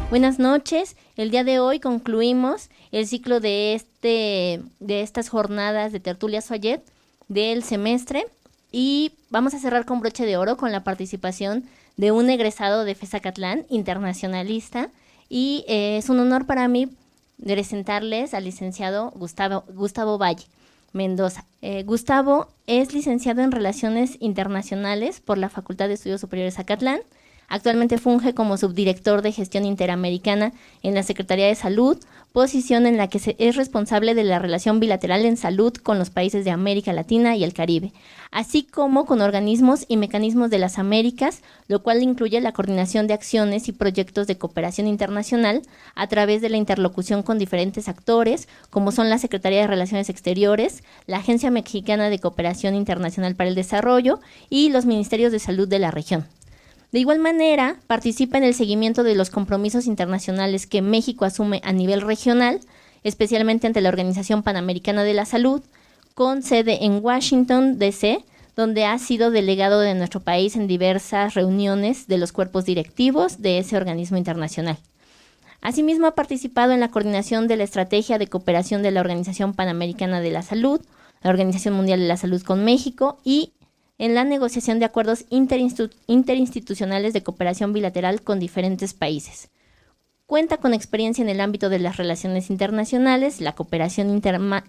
Buenas noches. El día de hoy concluimos el ciclo de estas jornadas de Tertulia Soyet del semestre y vamos a cerrar con broche de oro con la participación de un egresado de FESACatlán, internacionalista, y es un honor para mí presentarles al licenciado Gustavo Valle Mendoza. Gustavo es licenciado en Relaciones Internacionales por la Facultad de Estudios Superiores Acatlán. Actualmente funge como subdirector de Gestión Interamericana en la Secretaría de Salud, posición en la que es responsable de la relación bilateral en salud con los países de América Latina y el Caribe, así como con organismos y mecanismos de las Américas, lo cual incluye la coordinación de acciones y proyectos de cooperación internacional a través de la interlocución con diferentes actores, como son la Secretaría de Relaciones Exteriores, la Agencia Mexicana de Cooperación Internacional para el Desarrollo y los Ministerios de Salud de la región. De igual manera, participa en el seguimiento de los compromisos internacionales que México asume a nivel regional, especialmente ante la Organización Panamericana de la Salud, con sede en Washington, D.C., donde ha sido delegado de nuestro país en diversas reuniones de los cuerpos directivos de ese organismo internacional. Asimismo, ha participado en la coordinación de la Estrategia de Cooperación de la Organización Panamericana de la Salud, la Organización Mundial de la Salud con México y en la negociación de acuerdos interinstitucionales de cooperación bilateral con diferentes países. Cuenta con experiencia en el ámbito de las relaciones internacionales, la cooperación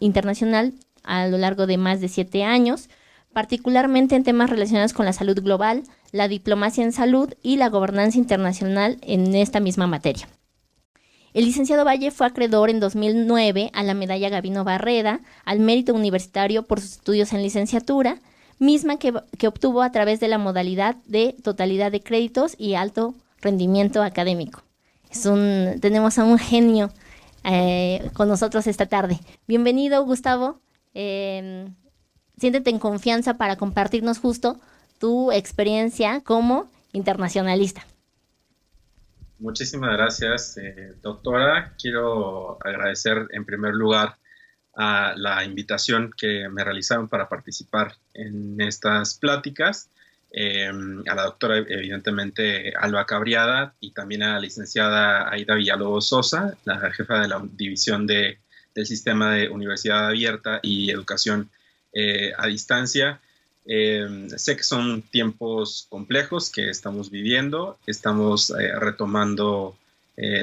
internacional a lo largo de más de 7 años, particularmente en temas relacionados con la salud global, la diplomacia en salud y la gobernanza internacional en esta misma materia. El licenciado Valle fue acreedor en 2009 a la medalla Gabino Barreda al mérito universitario por sus estudios en licenciatura, misma que obtuvo a través de la modalidad de totalidad de créditos y alto rendimiento académico. Tenemos a un genio con nosotros esta tarde. Bienvenido, Gustavo. Siéntete en confianza para compartirnos justo tu experiencia como internacionalista. Muchísimas gracias, doctora. Quiero agradecer en primer lugar a la invitación que me realizaron para participar en estas pláticas, a la doctora, evidentemente, Alba Cabriada, y también a la licenciada Aida Villalobos Sosa, la jefa de la división del Sistema de Universidad Abierta y Educación a Distancia. Sé que son tiempos complejos que estamos viviendo, estamos retomando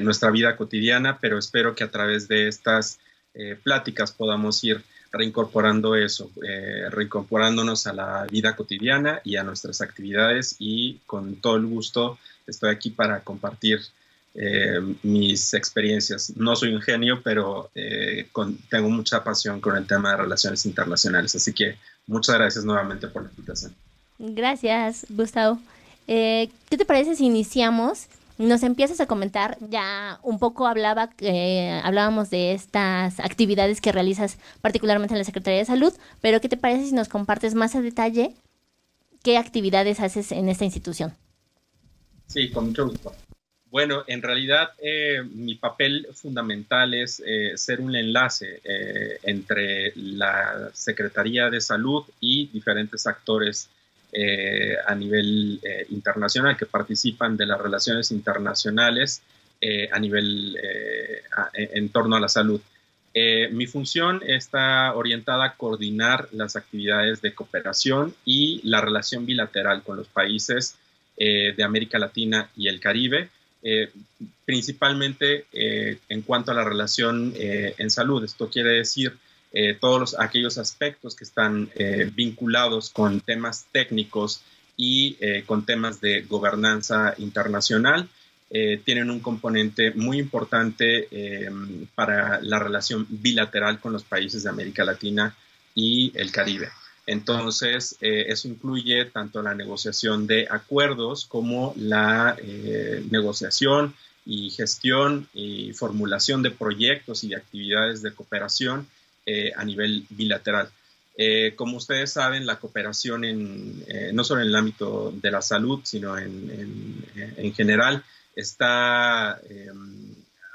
nuestra vida cotidiana, pero espero que a través de estas pláticas podamos ir reincorporando eso, reincorporándonos a la vida cotidiana y a nuestras actividades, y con todo el gusto estoy aquí para compartir mis experiencias. No soy un genio, pero tengo mucha pasión con el tema de relaciones internacionales, así que muchas gracias nuevamente por la invitación. Gracias, Gustavo. ¿Qué te parece si iniciamos? Nos empiezas a comentar, ya un poco hablábamos de estas actividades que realizas particularmente en la Secretaría de Salud, pero ¿qué te parece si nos compartes más a detalle qué actividades haces en esta institución? Sí, con mucho gusto. Bueno, en realidad mi papel fundamental es ser un enlace entre la Secretaría de Salud y diferentes actores a nivel internacional que participan de las relaciones internacionales a nivel en torno a la salud. Mi función está orientada a coordinar las actividades de cooperación y la relación bilateral con los países de América Latina y el Caribe, principalmente en cuanto a la relación en salud. Esto quiere decir todos aquellos aspectos que están vinculados con temas técnicos y con temas de gobernanza internacional. Tienen un componente muy importante para la relación bilateral con los países de América Latina y el Caribe. Entonces, eso incluye tanto la negociación de acuerdos como la negociación y gestión y formulación de proyectos y de actividades de cooperación a nivel bilateral. Como ustedes saben, la cooperación no solo en el ámbito de la salud, sino en general, está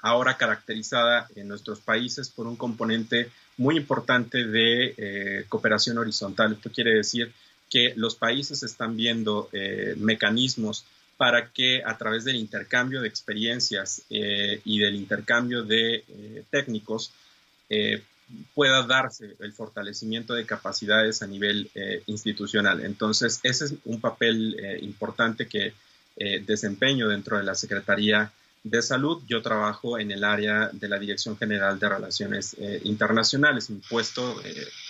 ahora caracterizada en nuestros países por un componente muy importante de cooperación horizontal. Esto quiere decir que los países están viendo mecanismos para que a través del intercambio de experiencias y del intercambio de técnicos pueda darse el fortalecimiento de capacidades a nivel institucional. Entonces, ese es un papel importante que desempeño dentro de la Secretaría de Salud. Yo trabajo en el área de la Dirección General de Relaciones Internacionales. Mi puesto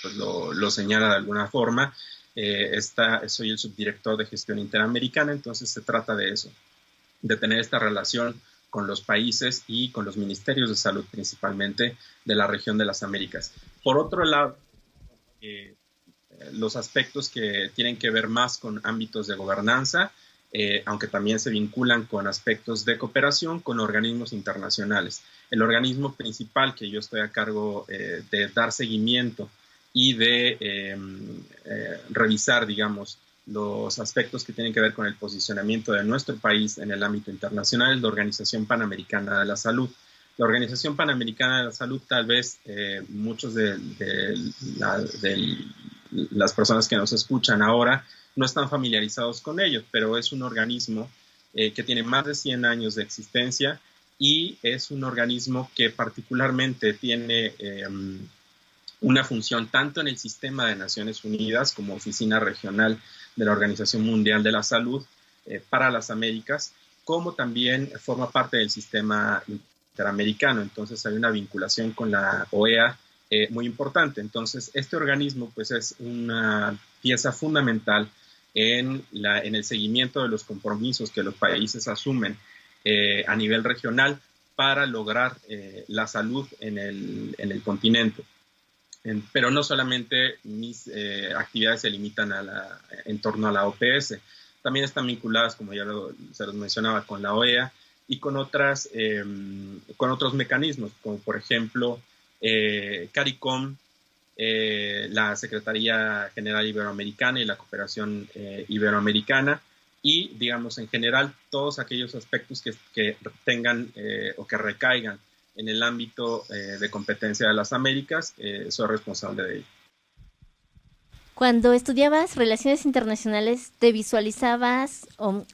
pues lo señala de alguna forma. Soy el subdirector de gestión interamericana, entonces se trata de eso, de tener esta relación con los países y con los ministerios de salud, principalmente de la región de las Américas. Por otro lado, los aspectos que tienen que ver más con ámbitos de gobernanza, aunque también se vinculan con aspectos de cooperación con organismos internacionales. El organismo principal que yo estoy a cargo de dar seguimiento y de revisar, digamos, los aspectos que tienen que ver con el posicionamiento de nuestro país en el ámbito internacional es la Organización Panamericana de la Salud. La Organización Panamericana de la Salud, tal vez muchos de las personas que nos escuchan ahora no están familiarizados con ello, pero es un organismo que tiene más de 100 años de existencia y es un organismo que particularmente tiene una función tanto en el sistema de Naciones Unidas como oficina regional de la Organización Mundial de la Salud para las Américas, como también forma parte del sistema interamericano. Entonces hay una vinculación con la OEA muy importante. Entonces este organismo pues es una pieza fundamental en el seguimiento de los compromisos que los países asumen a nivel regional para lograr la salud en el continente. Pero no solamente mis actividades se limitan en torno a la OPS, también están vinculadas, como ya se los mencionaba, con la OEA y con otros mecanismos, como por ejemplo CARICOM, la Secretaría General Iberoamericana y la Cooperación Iberoamericana, y, digamos, en general, todos aquellos aspectos que tengan o que recaigan en el ámbito de competencia de las Américas, soy responsable de ello. Cuando estudiabas Relaciones Internacionales, ¿te visualizabas o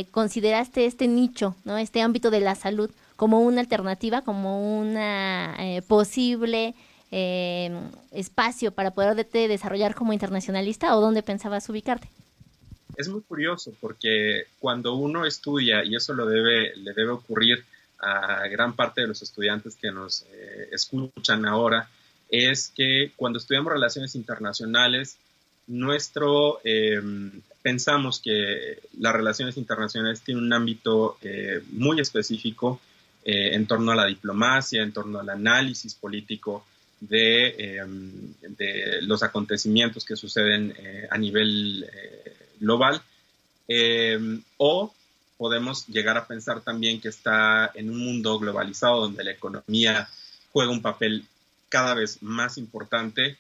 consideraste este nicho, ¿no? Este ámbito de la salud como una alternativa, como una posible espacio para poderte desarrollar como internacionalista, o dónde pensabas ubicarte? Es muy curioso porque cuando uno estudia, y eso le debe ocurrir a gran parte de los estudiantes que nos escuchan ahora, es que cuando estudiamos relaciones internacionales, pensamos que las relaciones internacionales tienen un ámbito muy específico en torno a la diplomacia, en torno al análisis político de los acontecimientos que suceden a nivel global, o podemos llegar a pensar también que está en un mundo globalizado donde la economía juega un papel cada vez más importante.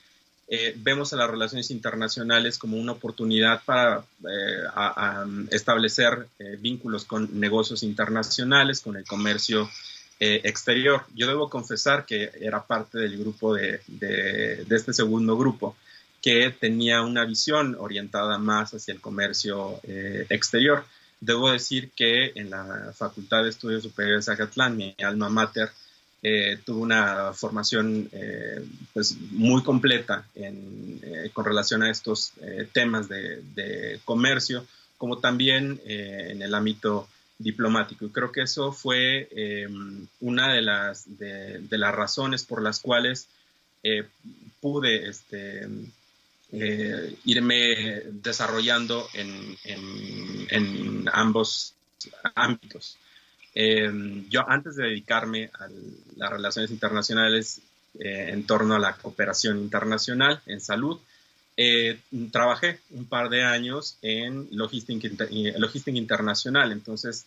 Vemos a las relaciones internacionales como una oportunidad para establecer vínculos con negocios internacionales, con el comercio exterior. Yo debo confesar que era parte del grupo de este segundo grupo, que tenía una visión orientada más hacia el comercio exterior. Debo decir que en la Facultad de Estudios Superiores de Zacatlán, mi alma mater, tuve una formación pues muy completa con relación a estos temas de comercio, como también en el ámbito diplomático. Y creo que eso fue una de las razones por las cuales pude irme desarrollando en ambos ámbitos. Yo, antes de dedicarme a las relaciones internacionales en torno a la cooperación internacional en salud, trabajé un par de años en logística internacional. Entonces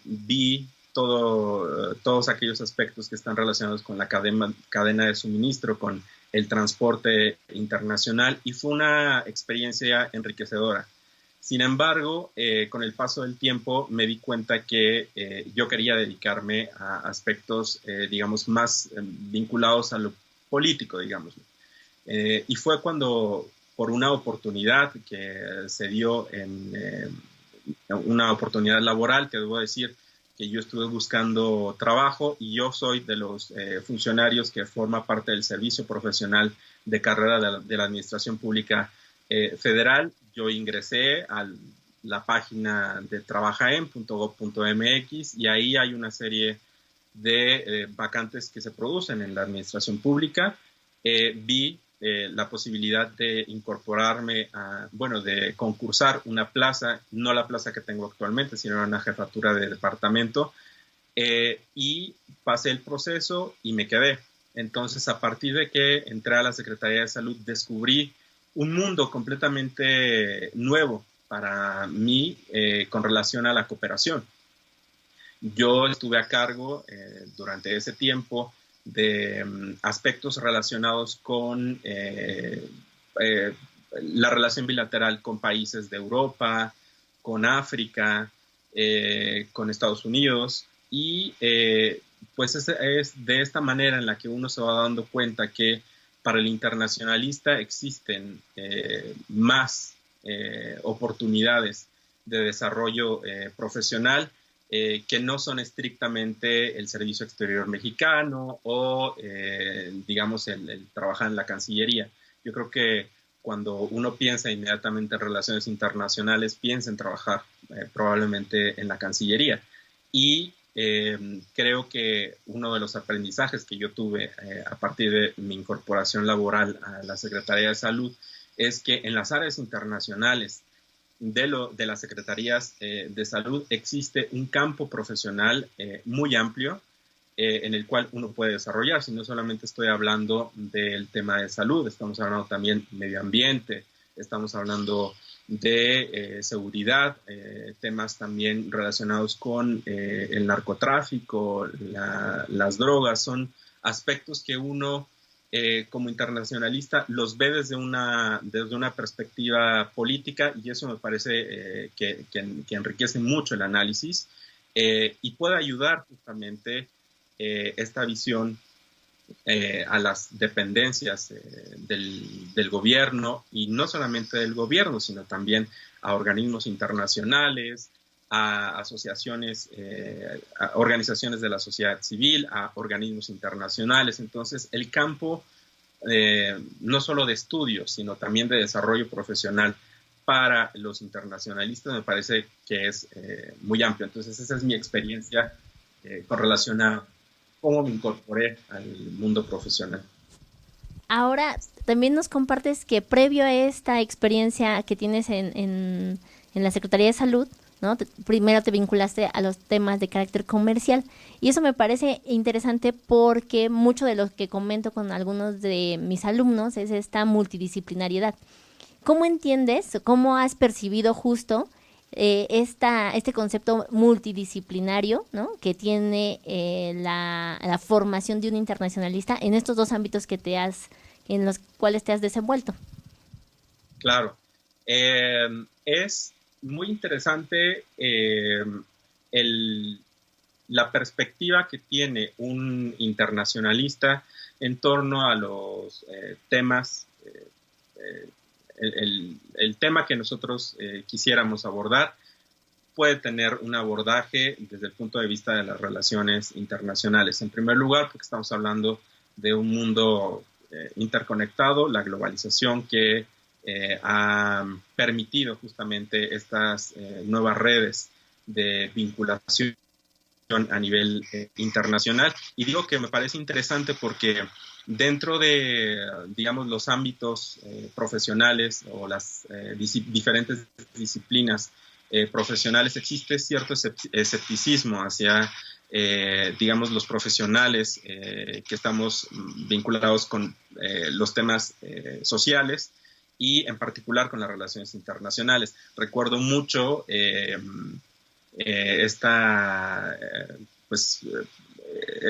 vi todos aquellos aspectos que están relacionados con la cadena de suministro, con el transporte internacional, y fue una experiencia enriquecedora. Sin embargo, con el paso del tiempo me di cuenta que yo quería dedicarme a aspectos, digamos, más vinculados a lo político, digamos. Y fue cuando, por una oportunidad que se dio una oportunidad laboral, que debo decir que yo estuve buscando trabajo y yo soy de los funcionarios que forma parte del servicio profesional de carrera de la Administración Pública Federal. Yo ingresé a la página de trabajaen.gov.mx y ahí hay una serie de vacantes que se producen en la administración pública. Vi la posibilidad de incorporarme de concursar una plaza, no la plaza que tengo actualmente, sino una jefatura de departamento, y pasé el proceso y me quedé. Entonces, a partir de que entré a la Secretaría de Salud, descubrí un mundo completamente nuevo para mí con relación a la cooperación. Yo estuve a cargo durante ese tiempo de aspectos relacionados con la relación bilateral con países de Europa, con África, con Estados Unidos, y pues es de esta manera en la que uno se va dando cuenta que para el internacionalista existen más oportunidades de desarrollo profesional que no son estrictamente el servicio exterior mexicano o, digamos, el trabajar en la Cancillería. Yo creo que cuando uno piensa inmediatamente en relaciones internacionales, piensa en trabajar probablemente en la Cancillería. Y creo que uno de los aprendizajes que yo tuve a partir de mi incorporación laboral a la Secretaría de Salud es que en las áreas internacionales de las secretarías de salud existe un campo profesional muy amplio en el cual uno puede desarrollarse. No solamente estoy hablando del tema de salud, estamos hablando también de medio ambiente, estamos hablando de seguridad, temas también relacionados con el narcotráfico, las drogas. Son aspectos que uno como internacionalista los ve desde una perspectiva política, y eso me parece que enriquece mucho el análisis y puede ayudar justamente esta visión a las dependencias del gobierno, y no solamente del gobierno, sino también a organismos internacionales, a asociaciones, a organizaciones de la sociedad civil, a organismos internacionales. Entonces, el campo no solo de estudio, sino también de desarrollo profesional para los internacionalistas me parece que es muy amplio. Entonces, esa es mi experiencia con relación a cómo me incorporé al mundo profesional. Ahora, también nos compartes que previo a esta experiencia que tienes en la Secretaría de Salud, ¿no? Primero te vinculaste a los temas de carácter comercial, y eso me parece interesante porque mucho de lo que comento con algunos de mis alumnos es esta multidisciplinariedad. ¿Cómo entiendes, cómo has percibido justo este concepto multidisciplinario, ¿no? Que tiene la formación de un internacionalista en estos dos ámbitos en los cuales te has desenvuelto? Claro. Es muy interesante la perspectiva que tiene un internacionalista en torno a los temas, el tema que nosotros quisiéramos abordar puede tener un abordaje desde el punto de vista de las relaciones internacionales. En primer lugar, porque estamos hablando de un mundo interconectado, la globalización que ha permitido justamente estas nuevas redes de vinculación a nivel internacional. Y digo que me parece interesante porque dentro de, digamos, los ámbitos profesionales o las diferentes disciplinas profesionales, existe cierto escepticismo hacia, digamos, los profesionales que estamos vinculados con los temas sociales, y en particular con las relaciones internacionales. Recuerdo mucho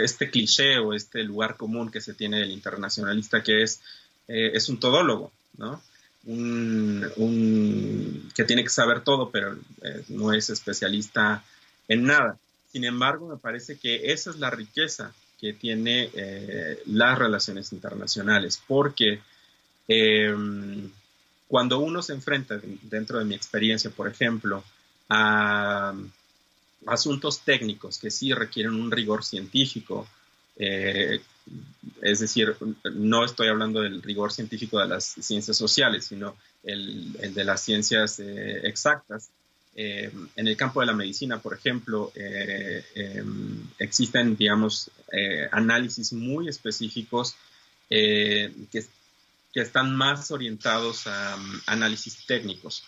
este cliché o este lugar común que se tiene del internacionalista, que es un todólogo, ¿no? Que tiene que saber todo, pero no es especialista en nada. Sin embargo, me parece que esa es la riqueza que tiene las relaciones internacionales, porque cuando uno se enfrenta, dentro de mi experiencia, por ejemplo, a asuntos técnicos que sí requieren un rigor científico. Es decir, no estoy hablando del rigor científico de las ciencias sociales, sino el de las ciencias exactas. En el campo de la medicina, por ejemplo, existen, digamos, análisis muy específicos que están más orientados a análisis técnicos.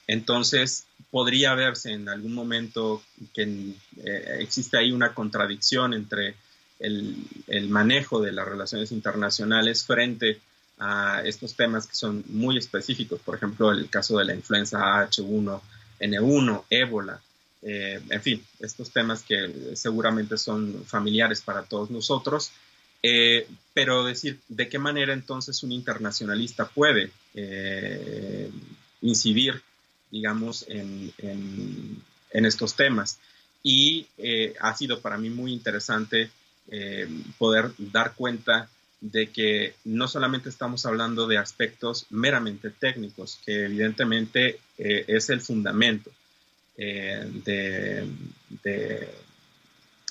Entonces, podría verse en algún momento que existe ahí una contradicción entre el manejo de las relaciones internacionales frente a estos temas que son muy específicos, por ejemplo, el caso de la influenza H1N1, ébola, en fin, estos temas que seguramente son familiares para todos nosotros, pero decir de qué manera entonces un internacionalista puede incidir, digamos, en estos temas. Y ha sido para mí muy interesante poder dar cuenta de que no solamente estamos hablando de aspectos meramente técnicos, que evidentemente es el fundamento de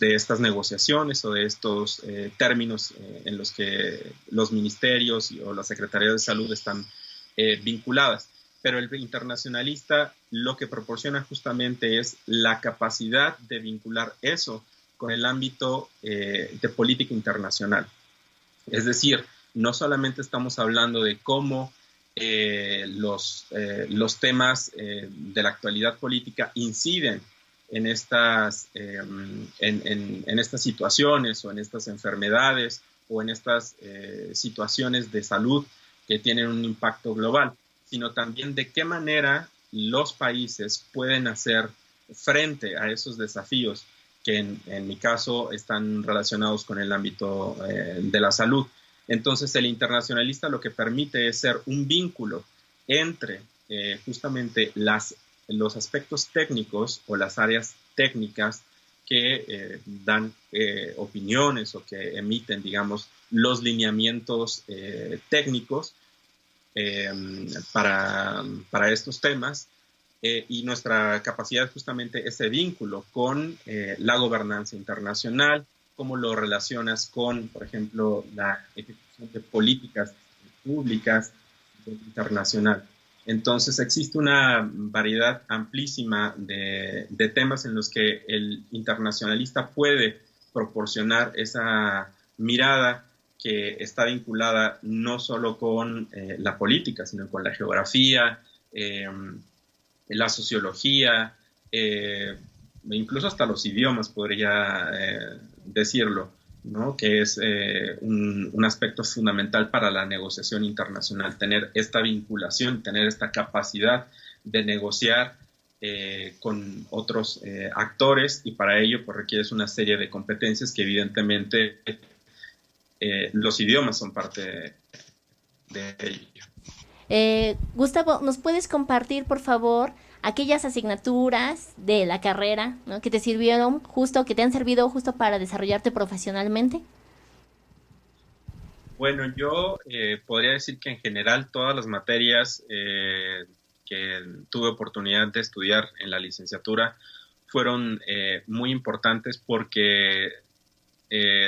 estas negociaciones o de estos términos en los que los ministerios o las secretarías de salud están vinculadas. Pero el internacionalista lo que proporciona justamente es la capacidad de vincular eso con el ámbito de política internacional. Es decir, no solamente estamos hablando de cómo los temas de la actualidad política inciden en estas situaciones o en estas enfermedades o en estas situaciones de salud que tienen un impacto global, sino también de qué manera los países pueden hacer frente a esos desafíos que en mi caso están relacionados con el ámbito de la salud. Entonces el internacionalista lo que permite es ser un vínculo entre justamente los aspectos técnicos o las áreas técnicas que dan opiniones o que emiten, digamos, los lineamientos técnicos para estos temas y nuestra capacidad justamente ese vínculo con la gobernanza internacional, cómo lo relacionas con, por ejemplo, la ejecución de políticas públicas internacional. Entonces existe una variedad amplísima de temas en los que el internacionalista puede proporcionar esa mirada que está vinculada no solo con la política, sino con la geografía, la sociología, incluso hasta los idiomas, podría decirlo, ¿no? Que es un aspecto fundamental para la negociación internacional, tener esta vinculación, tener esta capacidad de negociar con otros actores, y para ello pues requieres una serie de competencias que evidentemente los idiomas son parte de ello. Gustavo, ¿nos puedes compartir, por favor, aquellas asignaturas de la carrera, ¿no?, que te sirvieron justo, que te han servido justo para desarrollarte profesionalmente? Bueno, yo podría decir que en general todas las materias que tuve oportunidad de estudiar en la licenciatura fueron muy importantes porque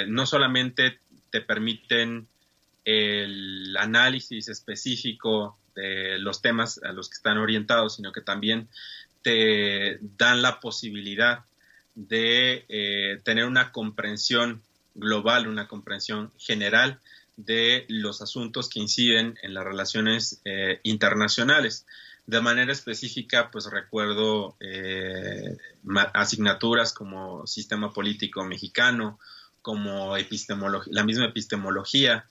no solamente te permiten el análisis específico de los temas a los que están orientados, sino que también te dan la posibilidad de tener una comprensión global, una comprensión general de los asuntos que inciden en las relaciones internacionales. De manera específica, pues recuerdo asignaturas como Sistema Político Mexicano, como la misma epistemología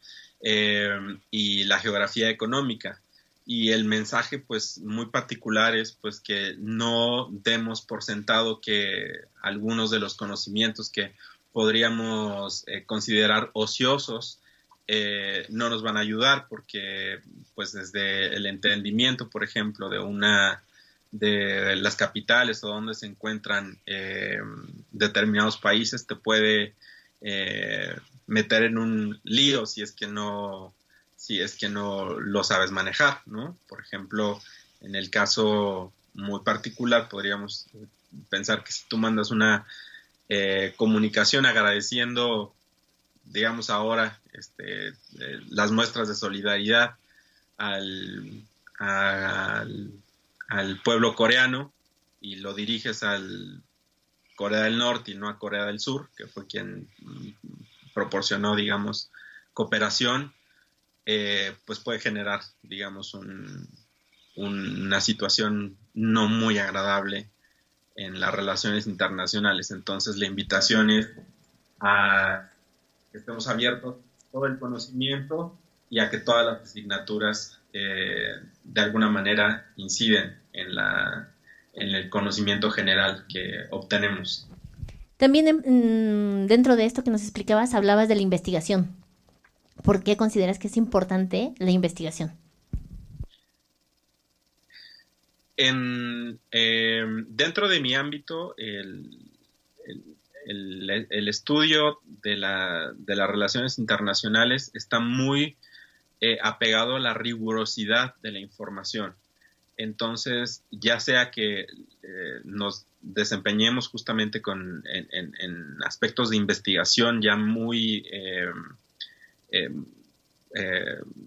y la geografía económica. Y el mensaje, pues, muy particular es, pues, que no demos por sentado que algunos de los conocimientos que podríamos considerar ociosos no nos van a ayudar, porque, pues, desde el entendimiento, por ejemplo, de las capitales o donde se encuentran determinados países, te puede meter en un lío si es que no lo sabes manejar, ¿no? Por ejemplo, en el caso muy particular. Podríamos pensar que si tú mandas una comunicación agradeciendo, digamos ahora, las muestras de solidaridad al, al, al pueblo coreano y lo diriges al Corea del Norte y no a Corea del Sur, que fue quien proporcionó, digamos, cooperación, pues puede generar, digamos, una situación no muy agradable en las relaciones internacionales. Entonces, la invitación es a que estemos abiertos a todo el conocimiento y a que todas las asignaturas de alguna manera inciden en el conocimiento general que obtenemos. También dentro de esto que nos explicabas, hablabas de la investigación. ¿Por qué consideras que es importante la investigación? Dentro de mi ámbito, el estudio de las relaciones internacionales está muy apegado a la rigurosidad de la información. Entonces, ya sea que nos desempeñemos justamente en aspectos de investigación ya eh,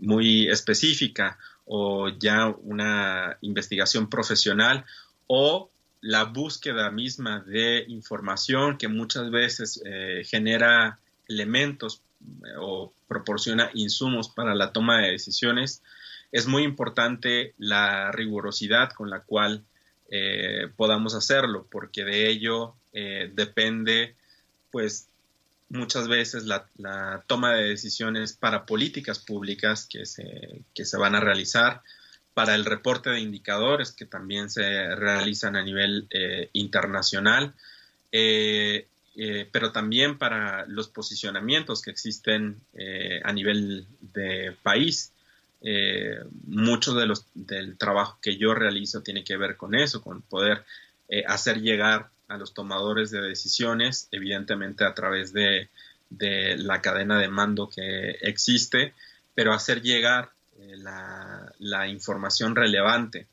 muy específica, o ya una investigación profesional, o la búsqueda misma de información que muchas veces genera elementos o proporciona insumos para la toma de decisiones. Es muy importante la rigurosidad con la cual podamos hacerlo, porque de ello depende, pues, muchas veces la toma de decisiones para políticas públicas que se van a realizar, para el reporte de indicadores que también se realizan a nivel internacional, pero también para los posicionamientos que existen a nivel de país. Mucho del trabajo que yo realizo tiene que ver con eso, con poder hacer llegar a los tomadores de decisiones, evidentemente a través de la cadena de mando que existe, pero hacer llegar la información relevante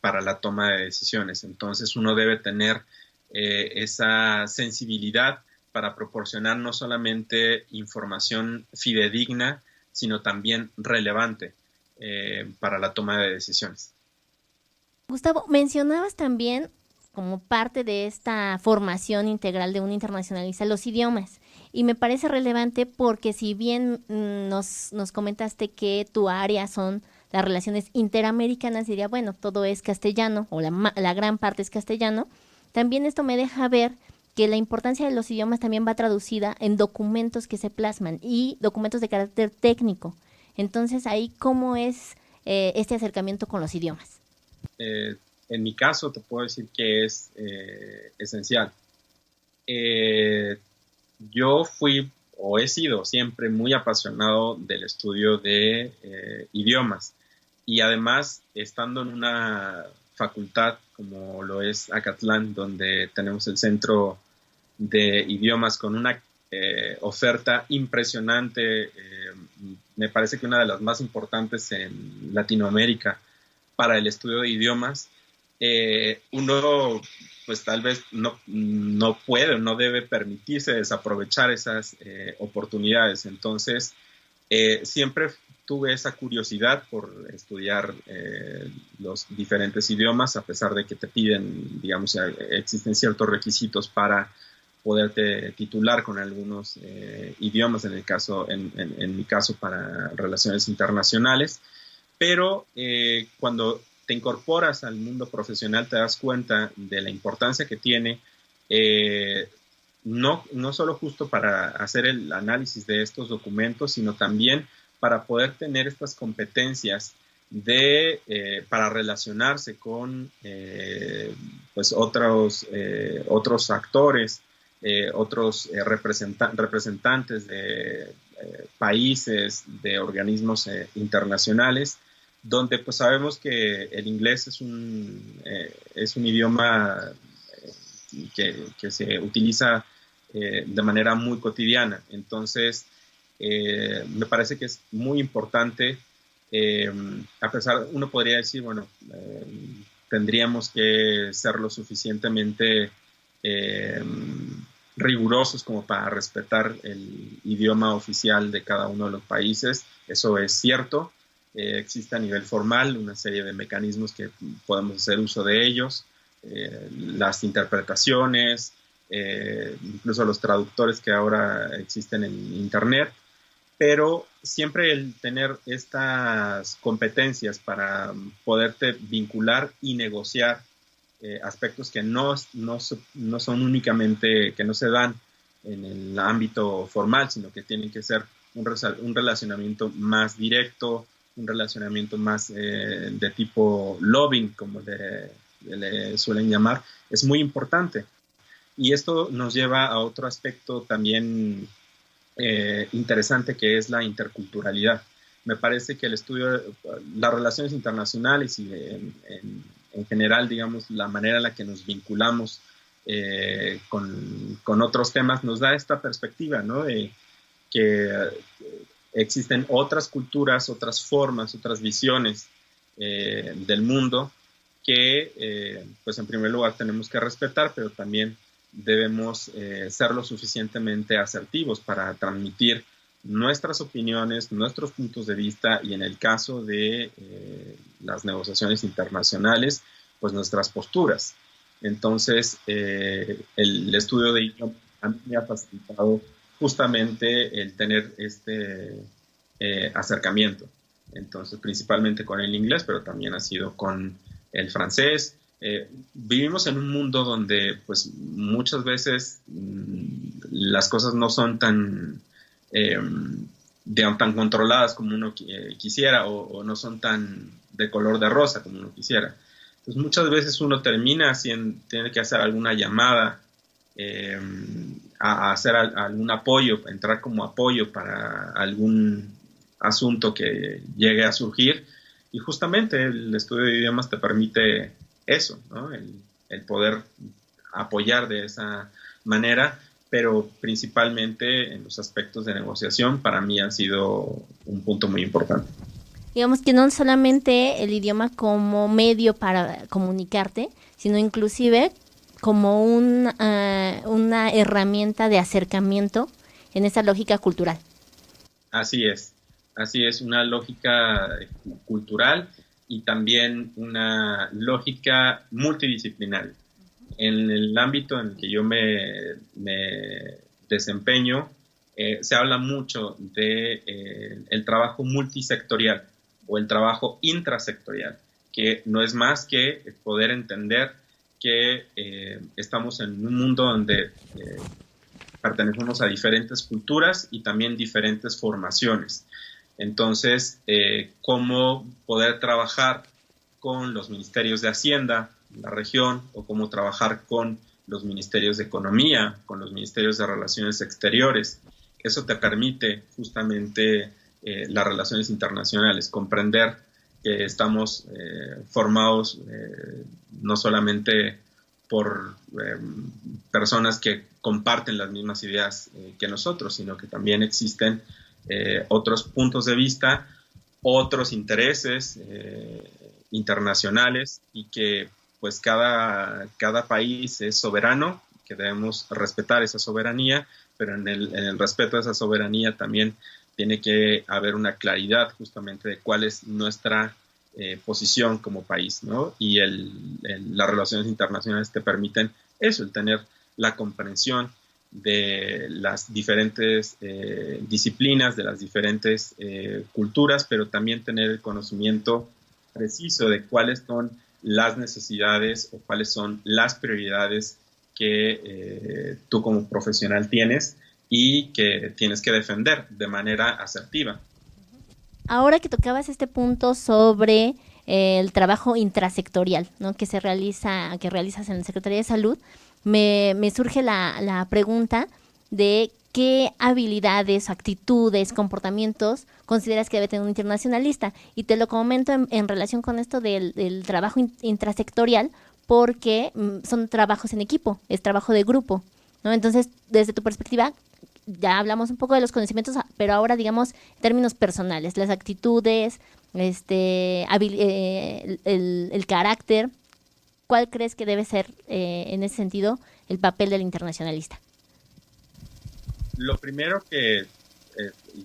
para la toma de decisiones. Entonces uno debe tener esa sensibilidad para proporcionar no solamente información fidedigna, sino también relevante para la toma de decisiones. Gustavo, mencionabas también como parte de esta formación integral de un internacionalista los idiomas. Y me parece relevante porque si bien nos comentaste que tu área son las relaciones interamericanas, diría, bueno, todo es castellano o la gran parte es castellano, también esto me deja ver que la importancia de los idiomas también va traducida en documentos que se plasman y documentos de carácter técnico. Entonces, ahí, ¿cómo es este acercamiento con los idiomas? En mi caso, te puedo decir que es esencial. Eh, yo fui o he sido siempre muy apasionado del estudio de idiomas, y además, estando en una facultad como lo es Acatlán, donde tenemos el centro de idiomas con una oferta impresionante, me parece que una de las más importantes en Latinoamérica para el estudio de idiomas. Uno pues tal vez no puede o no debe permitirse desaprovechar esas oportunidades. Entonces, siempre tuve esa curiosidad por estudiar los diferentes idiomas, a pesar de que te piden, digamos, existen ciertos requisitos para poderte titular con algunos idiomas, en mi caso para relaciones internacionales. Pero cuando te incorporas al mundo profesional te das cuenta de la importancia que tiene, no solo justo para hacer el análisis de estos documentos, sino también para poder tener estas competencias para relacionarse con pues otros actores, otros representantes de países, de organismos internacionales, donde pues sabemos que el inglés es un idioma que se utiliza de manera muy cotidiana. Entonces, me parece que es muy importante, a pesar, uno podría decir, bueno, tendríamos que ser lo suficientemente rigurosos como para respetar el idioma oficial de cada uno de los países. Eso es cierto. Existe a nivel formal una serie de mecanismos que podemos hacer uso de ellos, las interpretaciones, incluso los traductores que ahora existen en Internet, pero siempre el tener estas competencias para poderte vincular y negociar aspectos que no son únicamente, que no se dan en el ámbito formal, sino que tienen que ser un relacionamiento más directo, un relacionamiento más de tipo lobbying, como le suelen llamar, es muy importante. Y esto nos lleva a otro aspecto también interesante, que es la interculturalidad. Me parece que el estudio de las relaciones internacionales y en general, digamos, la manera en la que nos vinculamos con otros temas nos da esta perspectiva, ¿no? De que existen otras culturas, otras formas, otras visiones del mundo que, pues en primer lugar tenemos que respetar, pero también debemos ser lo suficientemente asertivos para transmitir nuestras opiniones, nuestros puntos de vista y en el caso de las negociaciones internacionales, pues nuestras posturas. Entonces, el estudio de idioma a mí me ha facilitado justamente el tener este acercamiento. Entonces, principalmente con el inglés, pero también ha sido con el francés. Vivimos en un mundo donde pues muchas veces las cosas no son tan tan controladas como uno quisiera o no son tan de color de rosa como uno quisiera. Entonces muchas veces uno tiene que hacer alguna llamada a hacer algún apoyo, entrar como apoyo para algún asunto que llegue a surgir, y justamente el estudio de idiomas te permite eso, ¿no? El poder apoyar de esa manera, pero principalmente en los aspectos de negociación para mí han sido un punto muy importante. Digamos que no solamente el idioma como medio para comunicarte, sino inclusive como una herramienta de acercamiento en esa lógica cultural. Así es una lógica cultural y también una lógica multidisciplinaria. En el ámbito en el que yo me desempeño, se habla mucho de el trabajo multisectorial o el trabajo intrasectorial, que no es más que poder entender que estamos en un mundo donde pertenecemos a diferentes culturas y también diferentes formaciones. Entonces, cómo poder trabajar con los ministerios de Hacienda en la región o cómo trabajar con los ministerios de Economía, con los ministerios de Relaciones Exteriores. Eso te permite justamente las relaciones internacionales, comprender que estamos formados no solamente por personas que comparten las mismas ideas que nosotros, sino que también existen otros puntos de vista, otros intereses internacionales, y que pues cada país es soberano, que debemos respetar esa soberanía, pero en el respeto a esa soberanía también tiene que haber una claridad justamente de cuál es nuestra posición como país, ¿no? Y las relaciones internacionales te permiten eso, el tener la comprensión de las diferentes disciplinas, de las diferentes culturas, pero también tener el conocimiento preciso de cuáles son las necesidades o cuáles son las prioridades que tú como profesional tienes y que tienes que defender de manera asertiva. Ahora que tocabas este punto sobre el trabajo intrasectorial, ¿no? que realizas en la Secretaría de Salud, me surge la pregunta de qué habilidades, actitudes, comportamientos consideras que debe tener un internacionalista. Y te lo comento en relación con esto del trabajo intrasectorial, porque son trabajos en equipo, es trabajo de grupo, ¿no? Entonces, desde tu perspectiva, ya hablamos un poco de los conocimientos, pero ahora digamos en términos personales, las actitudes, el carácter, ¿cuál crees que debe ser, en ese sentido, el papel del internacionalista? Lo primero que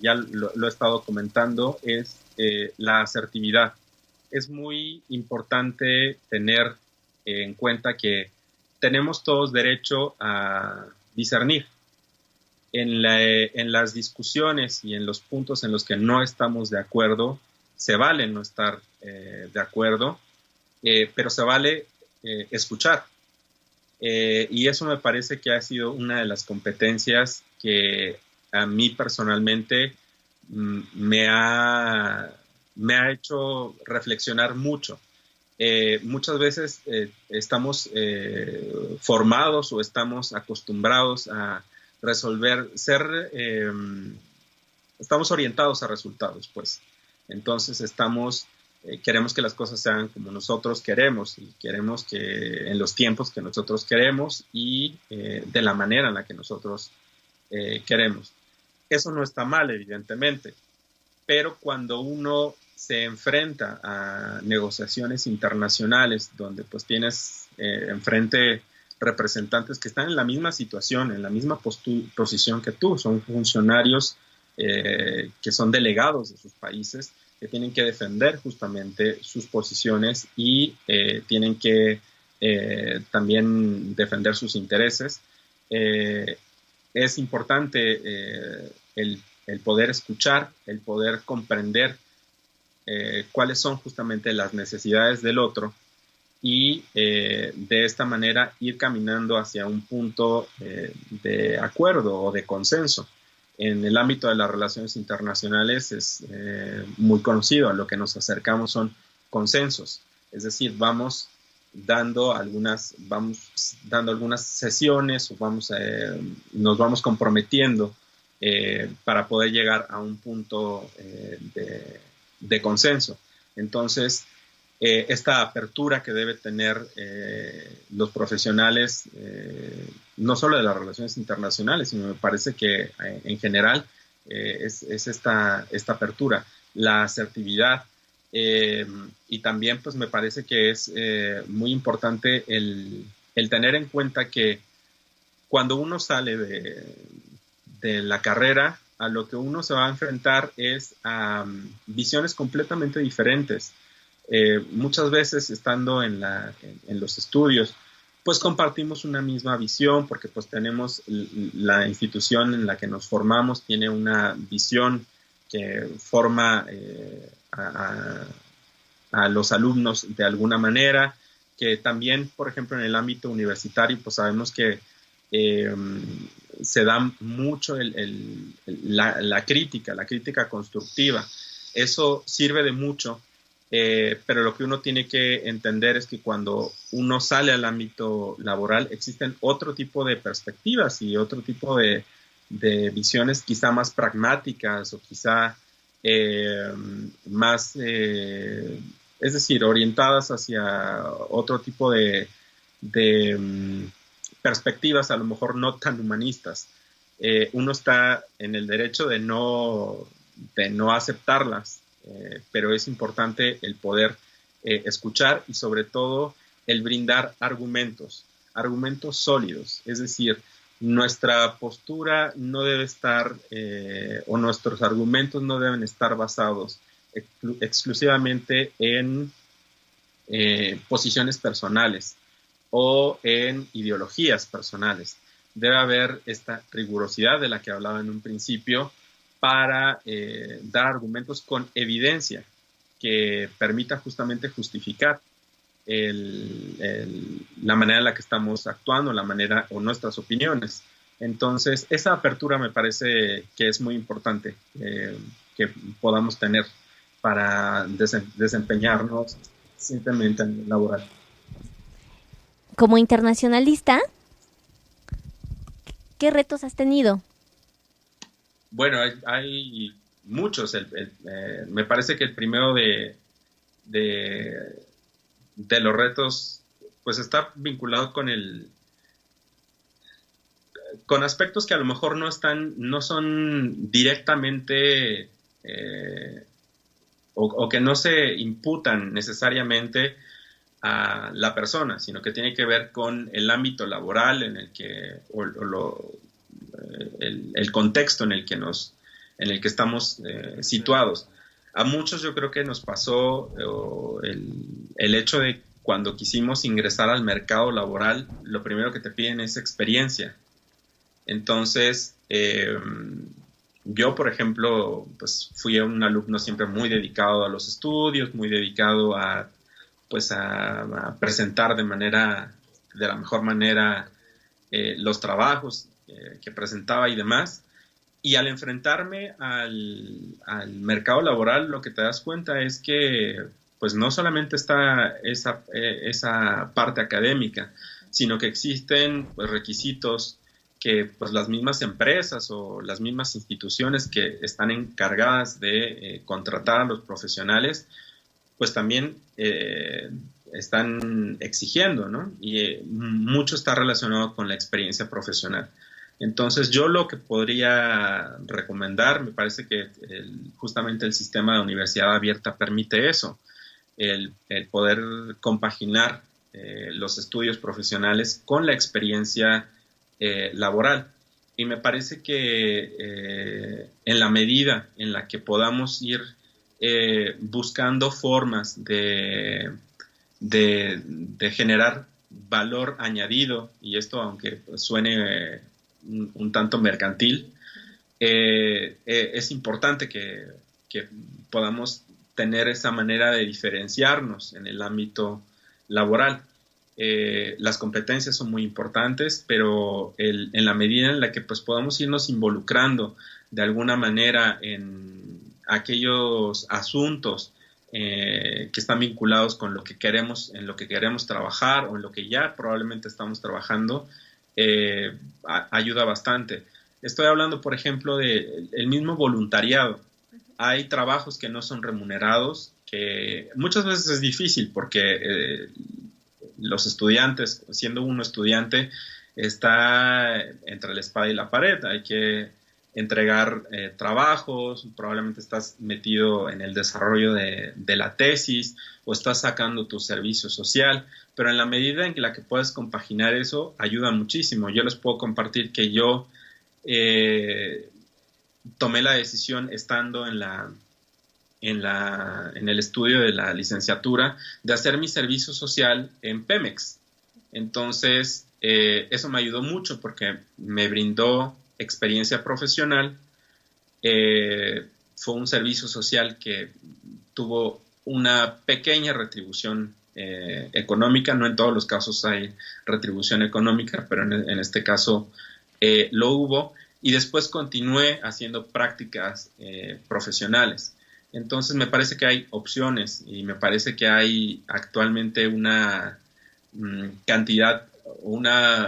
ya lo he estado comentando es la asertividad. Es muy importante tener en cuenta que tenemos todos derecho a discernir. En las discusiones y en los puntos en los que no estamos de acuerdo, se vale no estar de acuerdo, pero se vale escuchar. Y eso me parece que ha sido una de las competencias que a mí personalmente me ha hecho reflexionar mucho. Muchas veces estamos formados o estamos acostumbrados a resolver, estamos orientados a resultados, pues. Entonces queremos que las cosas se hagan como nosotros queremos y queremos que en los tiempos que nosotros queremos y de la manera en la que nosotros queremos. Eso no está mal, evidentemente, pero cuando uno se enfrenta a negociaciones internacionales donde pues tienes enfrente representantes que están en la misma situación, en la misma posición que tú, son funcionarios que son delegados de sus países, que tienen que defender justamente sus posiciones y tienen que también defender sus intereses. Es importante el poder escuchar, el poder comprender cuáles son justamente las necesidades del otro y de esta manera ir caminando hacia un punto de acuerdo o de consenso. En el ámbito de las relaciones internacionales es muy conocido, a lo que nos acercamos son consensos, es decir, vamos dando algunas sesiones o nos vamos comprometiendo para poder llegar a un punto de consenso. Entonces, esta apertura que debe tener los profesionales, no solo de las relaciones internacionales, sino me parece que en general es esta apertura, la asertividad, y también pues me parece que es muy importante el tener en cuenta que cuando uno sale de la carrera, a lo que uno se va a enfrentar es a visiones completamente diferentes. Muchas veces estando en los estudios, pues compartimos una misma visión porque pues tenemos la institución en la que nos formamos, tiene una visión que forma a los alumnos de alguna manera, que también, por ejemplo, en el ámbito universitario, pues sabemos que se da mucho la crítica constructiva. Eso sirve de mucho. Pero lo que uno tiene que entender es que cuando uno sale al ámbito laboral existen otro tipo de perspectivas y otro tipo de visiones quizá más pragmáticas o quizá más, es decir, orientadas hacia otro tipo de perspectivas a lo mejor no tan humanistas. Uno está en el derecho de no aceptarlas. Pero es importante el poder escuchar y sobre todo el brindar argumentos sólidos, es decir, nuestra postura no debe estar o nuestros argumentos no deben estar basados exclusivamente en posiciones personales o en ideologías personales. Debe haber esta rigurosidad de la que hablaba en un principio para dar argumentos con evidencia que permita justamente justificar la manera en la que estamos actuando, la manera o nuestras opiniones. Entonces, esa apertura me parece que es muy importante que podamos tener para desempeñarnos simplemente en el laboral. Como internacionalista, ¿qué retos has tenido? Bueno, hay muchos. Me parece que el primero de los retos pues está vinculado con aspectos que a lo mejor no son directamente o que no se imputan necesariamente a la persona, sino que tiene que ver con el ámbito laboral en el que, el contexto en el que estamos situados. A muchos yo creo que nos pasó el hecho de cuando quisimos ingresar al mercado laboral, lo primero que te piden es experiencia. Entonces, yo, por ejemplo, pues fui un alumno siempre muy dedicado a los estudios, muy dedicado a presentar de la mejor manera los trabajos que presentaba y demás. Y al enfrentarme al mercado laboral, lo que te das cuenta es que pues no solamente está esa parte académica, sino que existen pues, requisitos que pues, las mismas empresas o las mismas instituciones que están encargadas de contratar a los profesionales, pues también están exigiendo, ¿no? Y mucho está relacionado con la experiencia profesional. Entonces, yo lo que podría recomendar, me parece que justamente el sistema de universidad abierta permite eso, el poder compaginar los estudios profesionales con la experiencia laboral. Y me parece que en la medida en la que podamos ir buscando formas de generar valor añadido, y esto aunque suene un tanto mercantil, es importante que podamos tener esa manera de diferenciarnos en el ámbito laboral. Las competencias son muy importantes, pero en la medida en la que pues, podamos irnos involucrando de alguna manera en aquellos asuntos que están vinculados con lo que queremos, en lo que queremos trabajar o en lo que ya probablemente estamos trabajando, ayuda bastante. Estoy hablando, por ejemplo, del mismo voluntariado. Hay trabajos que no son remunerados, que muchas veces es difícil porque los estudiantes, siendo uno estudiante, está entre la espada y la pared. Hay que entregar trabajos, probablemente estás metido en el desarrollo de la tesis o estás sacando tu servicio social, pero en la medida en la que puedes compaginar eso, ayuda muchísimo. Yo les puedo compartir que yo tomé la decisión estando en el estudio de la licenciatura de hacer mi servicio social en Pemex. Entonces, eso me ayudó mucho porque me brindó experiencia profesional. Fue un servicio social que tuvo una pequeña retribución económica. No en todos los casos hay retribución económica, pero en este caso lo hubo. Y después continué haciendo prácticas profesionales. Entonces me parece que hay opciones y me parece que hay actualmente una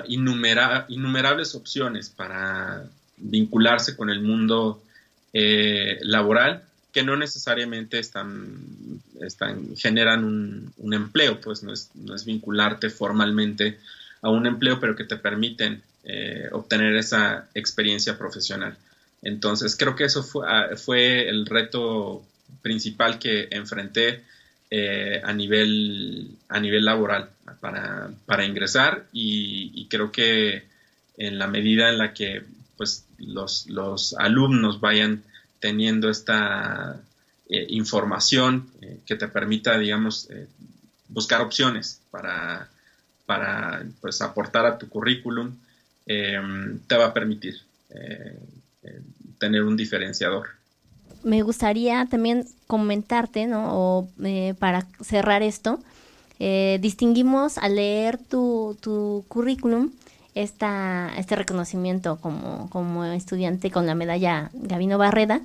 innumerables opciones para vincularse con el mundo laboral, que no necesariamente generan un empleo, pues no es vincularte formalmente a un empleo, pero que te permiten obtener esa experiencia profesional. Entonces creo que eso fue el reto principal que enfrenté a nivel laboral para ingresar, y creo que en la medida en la que pues los alumnos vayan teniendo esta información que te permita, digamos, buscar opciones para pues aportar a tu currículum, te va a permitir tener un diferenciador. Me gustaría también comentarte, ¿no? O para cerrar esto, distinguimos al leer tu currículum este reconocimiento como estudiante con la medalla Gabino Barreda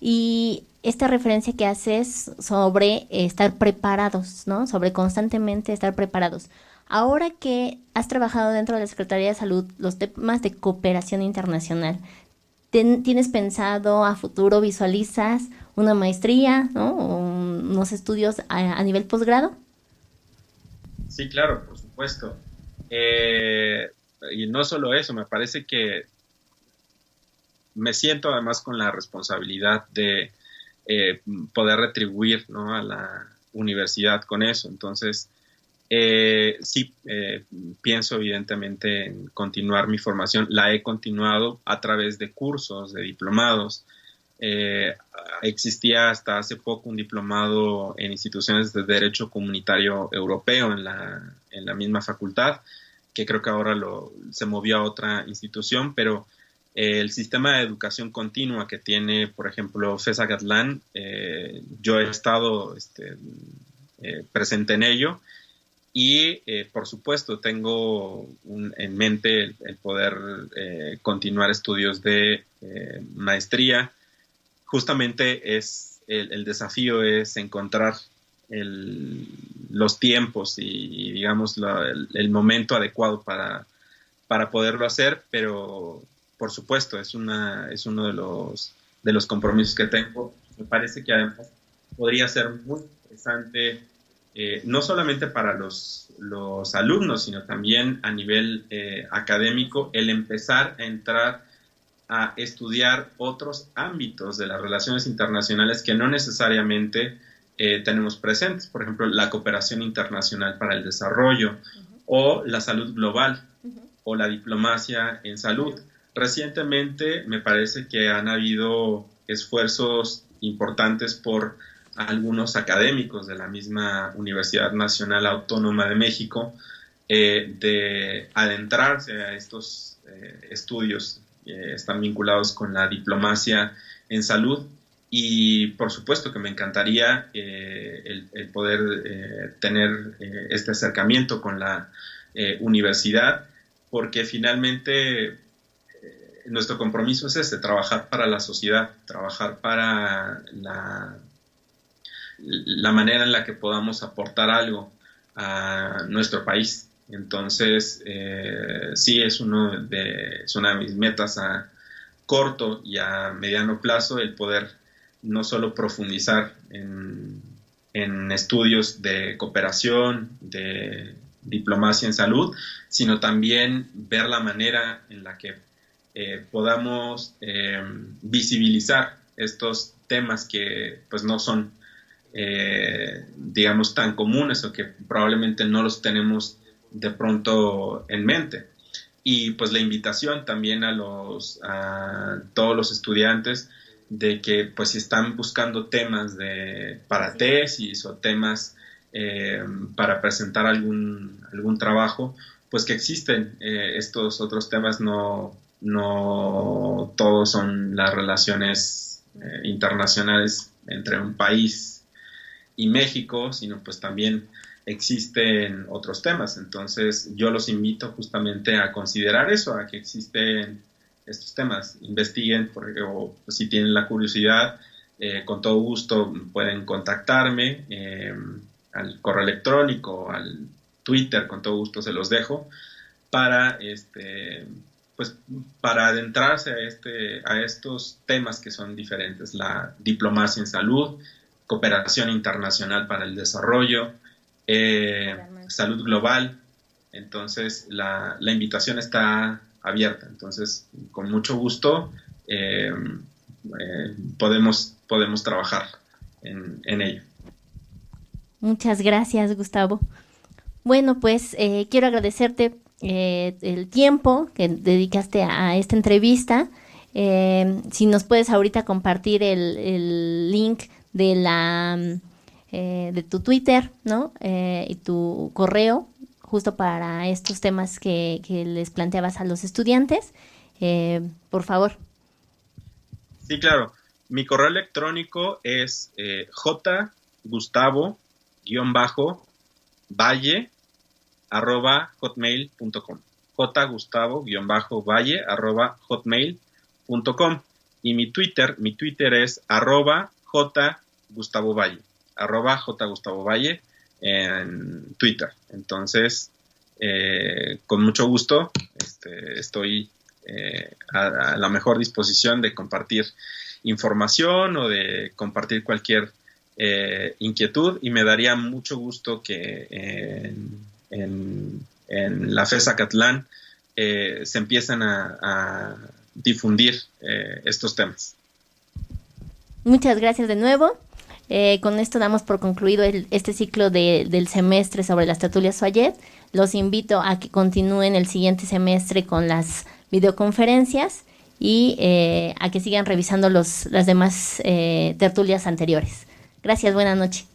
y esta referencia que haces sobre estar preparados, ¿no? Sobre constantemente estar preparados. Ahora que has trabajado dentro de la Secretaría de Salud los temas de cooperación internacional, ¿tienes pensado a futuro, visualizas una maestría, ¿no? O unos estudios a nivel posgrado? Sí, claro, por supuesto. Y no solo eso, me parece que me siento además con la responsabilidad de poder retribuir, ¿no?, a la universidad con eso. Entonces, Sí, pienso evidentemente en continuar mi formación. La he continuado a través de cursos, de diplomados. Existía hasta hace poco un diplomado en instituciones de derecho comunitario europeo en la misma facultad, que creo que ahora se movió a otra institución, pero el sistema de educación continua que tiene, por ejemplo, FES Acatlán, yo he estado presente en ello. Y, por supuesto, tengo en mente el poder continuar estudios de maestría. Justamente el desafío es encontrar los tiempos y digamos, el momento adecuado para poderlo hacer, pero, por supuesto, es uno de los compromisos que tengo. Me parece que además podría ser muy interesante no solamente para los alumnos, sino también a nivel académico, el empezar a entrar a estudiar otros ámbitos de las relaciones internacionales que no necesariamente tenemos presentes. Por ejemplo, la cooperación internacional para el desarrollo, o la salud global, o la diplomacia en salud. Recientemente me parece que han habido esfuerzos importantes por algunos académicos de la misma Universidad Nacional Autónoma de México de adentrarse a estos estudios están vinculados con la diplomacia en salud, y por supuesto que me encantaría el poder tener este acercamiento con la universidad, porque finalmente nuestro compromiso es trabajar para la sociedad, trabajar para la manera en la que podamos aportar algo a nuestro país. Entonces, sí, es una de mis metas a corto y a mediano plazo, el poder no solo profundizar en estudios de cooperación, de diplomacia en salud, sino también ver la manera en la que podamos visibilizar estos temas que pues no son digamos tan comunes, o que probablemente no los tenemos de pronto en mente. Y pues la invitación también a todos los estudiantes de que pues si están buscando temas para tesis o temas para presentar algún trabajo, pues que existen estos otros temas. No todos son las relaciones internacionales entre un país y México, sino pues también existen otros temas. Entonces yo los invito justamente a considerar eso, a que existen estos temas, investiguen, o si tienen la curiosidad, con todo gusto pueden contactarme al correo electrónico, al Twitter, con todo gusto se los dejo, para pues para adentrarse a estos temas que son diferentes: la diplomacia en salud, cooperación internacional para el desarrollo, salud global. Entonces la invitación está abierta. Entonces, con mucho gusto podemos trabajar en ello. Muchas gracias, Gustavo. Bueno, pues quiero agradecerte el tiempo que dedicaste a esta entrevista. Si nos puedes ahorita compartir el link de tu Twitter, ¿no? Y tu correo, justo para estos temas que les planteabas a los estudiantes, por favor. Sí, claro. Mi correo electrónico es jgustavo-valle@hotmail.com. jgustavo-valle@hotmail.com. Y mi Twitter es @jgustavovalle, @jgustavovalle en Twitter. Entonces, con mucho gusto estoy a la mejor disposición de compartir información o de compartir cualquier inquietud, y me daría mucho gusto que en la FES Acatlán se empiecen a difundir estos temas. Muchas gracias de nuevo. Con esto damos por concluido este ciclo del semestre sobre las tertulias Fayet. Los invito a que continúen el siguiente semestre con las videoconferencias y a que sigan revisando las demás tertulias anteriores. Gracias, buenas noches.